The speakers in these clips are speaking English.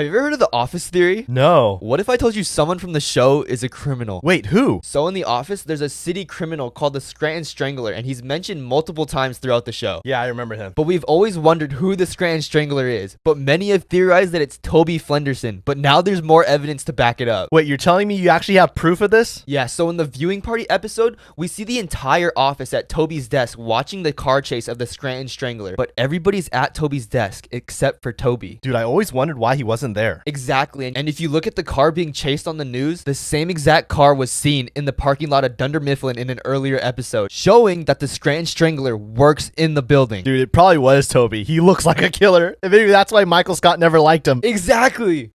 Have you ever heard of the Office theory? No. What if I told you someone from the show is a criminal? Wait, who? So in The Office, there's a city criminal called the Scranton Strangler, and he's mentioned multiple times throughout the show. Yeah, I remember him. But we've always wondered who the Scranton Strangler is, but many have theorized that it's Toby Flenderson, but now there's more evidence to back it up. Wait, you're telling me you actually have proof of this? Yeah, so in the viewing party episode, we see the entire office at Toby's desk watching the car chase of the Scranton Strangler, but everybody's at Toby's desk except for Toby. Dude, I always wondered why he wasn't there. Exactly, and if you look at the car being chased on the news, the same exact car was seen in the parking lot of Dunder Mifflin in an earlier episode, showing that the Scranton Strangler works in the building. Dude, it probably was Toby. He looks like a killer. And maybe that's why Michael Scott never liked him. Exactly!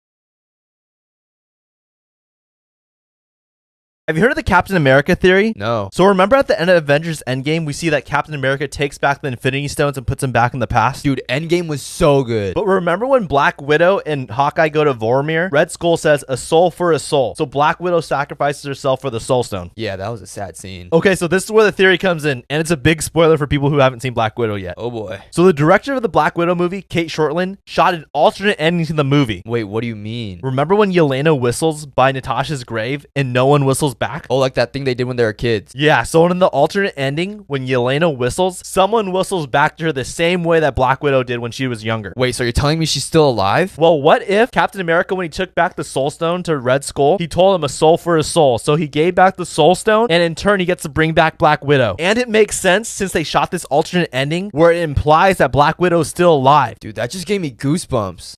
Have you heard of the Captain America theory? No. So remember at the end of Avengers Endgame, we see that Captain America takes back the Infinity Stones and puts them back in the past? Dude, Endgame was so good. But remember when Black Widow and Hawkeye go to Vormir? Red Skull says, a soul for a soul. So Black Widow sacrifices herself for the Soul Stone. Yeah, that was a sad scene. Okay, so this is where the theory comes in, and it's a big spoiler for people who haven't seen Black Widow yet. Oh boy. So the director of the Black Widow movie, Kate Shortland, shot an alternate ending to the movie. Wait, what do you mean? Remember when Yelena whistles by Natasha's grave and no one whistles back? Oh, like that thing they did when they were kids. Yeah, so in the alternate ending, when Yelena whistles, someone whistles back to her the same way that Black Widow did when she was younger. Wait, so you're telling me she's still alive? Well, what if Captain America, when he took back the Soul Stone to Red Skull, he told him a soul for a soul. So he gave back the Soul Stone, and in turn, he gets to bring back Black Widow. And it makes sense since they shot this alternate ending where it implies that Black Widow is still alive. Dude, that just gave me goosebumps.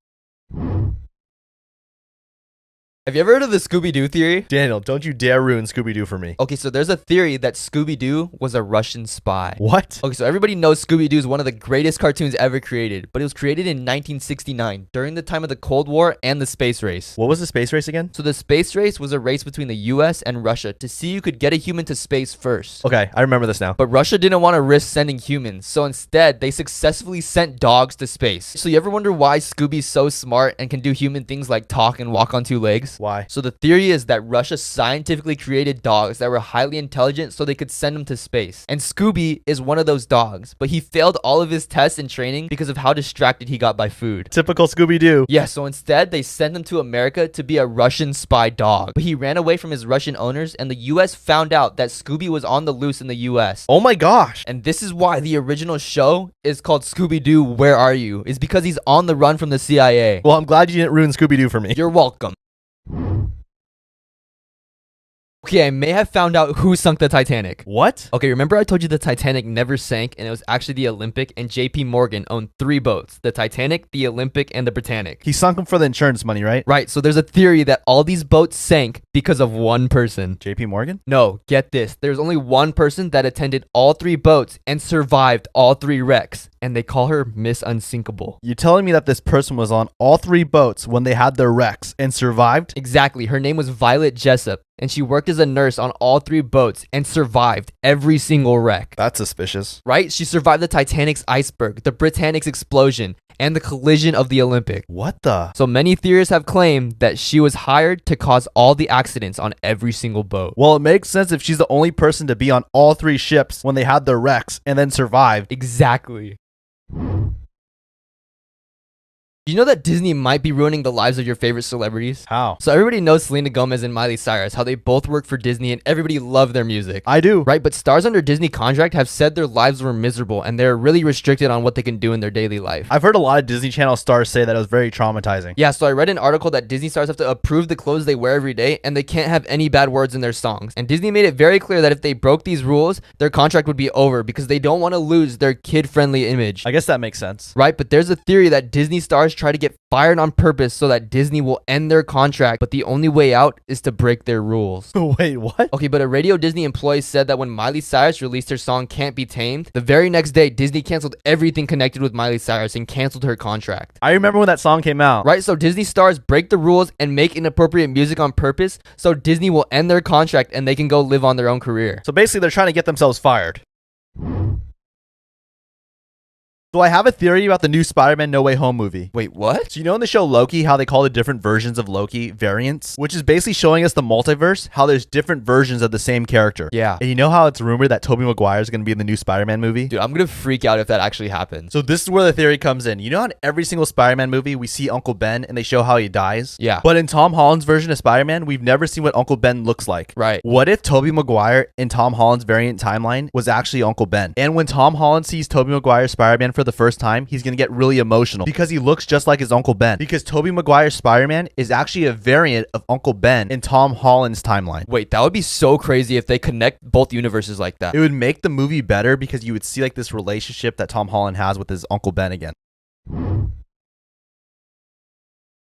Have you ever heard of the ScoobyDoo Theory? Daniel, don't you dare ruin Scooby-Doo for me. Okay, so there's a theory that Scooby-Doo was a Russian spy. What? Okay, so everybody knows Scooby-Doo is one of the greatest cartoons ever created, but it was created in 1969, during the time of the Cold War and the space race. What was the space race again? So the space race was a race between the US and Russia to see who could get a human to space first. Okay, I remember this now. But Russia didn't want to risk sending humans, so instead, they successfully sent dogs to space. So you ever wonder why Scooby's so smart and can do human things like talk and walk on two legs? Why? So the theory is that Russia scientifically created dogs that were highly intelligent so they could send them to space. And Scooby is one of those dogs, but he failed all of his tests and training because of how distracted he got by food. Typical Scooby-Doo. Yeah, so instead they sent him to America to be a Russian spy dog. But he ran away from his Russian owners and the US found out that Scooby was on the loose in the US. Oh my gosh. And this is why the original show is called Scooby-Doo, Where Are You? Is because he's on the run from the CIA. Well, I'm glad you didn't ruin Scooby-Doo for me. You're welcome. Okay, I may have found out who sunk the Titanic. What? Okay, remember I told you the Titanic never sank and it was actually the Olympic, and JP Morgan owned 3 boats, the Titanic, the Olympic, and the Britannic. He sunk them for the insurance money, right? Right, so there's a theory that all these boats sank because of one person. JP Morgan? No, get this. There's only one person that attended all 3 boats and survived all 3 wrecks, and they call her Miss Unsinkable. You're telling me that this person was on all 3 boats when they had their wrecks and survived? Exactly. Her name was Violet Jessup, and she worked as a nurse on all 3 boats and survived every single wreck. That's suspicious. Right? She survived the Titanic's iceberg, the Britannic's explosion, and the collision of the Olympic. What the? So many theorists have claimed that she was hired to cause all the accidents on every single boat. Well, it makes sense if she's the only person to be on all 3 ships when they had their wrecks and then survived. Exactly. You know that Disney might be ruining the lives of your favorite celebrities? How? So everybody knows Selena Gomez and Miley Cyrus, how they both work for Disney and everybody loved their music. I do. Right, but stars under Disney contract have said their lives were miserable and they're really restricted on what they can do in their daily life. I've heard a lot of Disney Channel stars say that it was very traumatizing. Yeah, so I read an article that Disney stars have to approve the clothes they wear every day and they can't have any bad words in their songs. And Disney made it very clear that if they broke these rules, their contract would be over because they don't want to lose their kid-friendly image. I guess that makes sense. Right, but there's a theory that Disney stars try to get fired on purpose so that Disney will end their contract, but the only way out is to break their rules. Wait, what? Okay, but a Radio Disney employee said that when Miley Cyrus released her song Can't Be Tamed, the very next day Disney canceled everything connected with Miley Cyrus and canceled her contract. I remember when that song came out. Right, so Disney stars break the rules and make inappropriate music on purpose so Disney will end their contract and they can go live on their own career. So basically they're trying to get themselves fired. So I have a theory about the new Spider-Man No Way Home movie. Wait, what? So you know in the show Loki, how they call the different versions of Loki variants? Which is basically showing us the multiverse, how there's different versions of the same character. Yeah. And you know how it's rumored that Tobey Maguire is going to be in the new Spider-Man movie? Dude, I'm gonna freak out if that actually happens. So this is where the theory comes in. You know in every single Spider-Man movie, we see Uncle Ben and they show how he dies? Yeah. But in Tom Holland's version of Spider-Man, we've never seen what Uncle Ben looks like. Right. What if Tobey Maguire in Tom Holland's variant timeline was actually Uncle Ben? And when Tom Holland sees Tobey Maguire's Spider-Man for the first time, he's going to get really emotional because he looks just like his Uncle Ben. Because Tobey Maguire's Spider-Man is actually a variant of Uncle Ben in Tom Holland's timeline. Wait, that would be so crazy if they connect both universes like that. It would make the movie better because you would see like this relationship that Tom Holland has with his Uncle Ben again.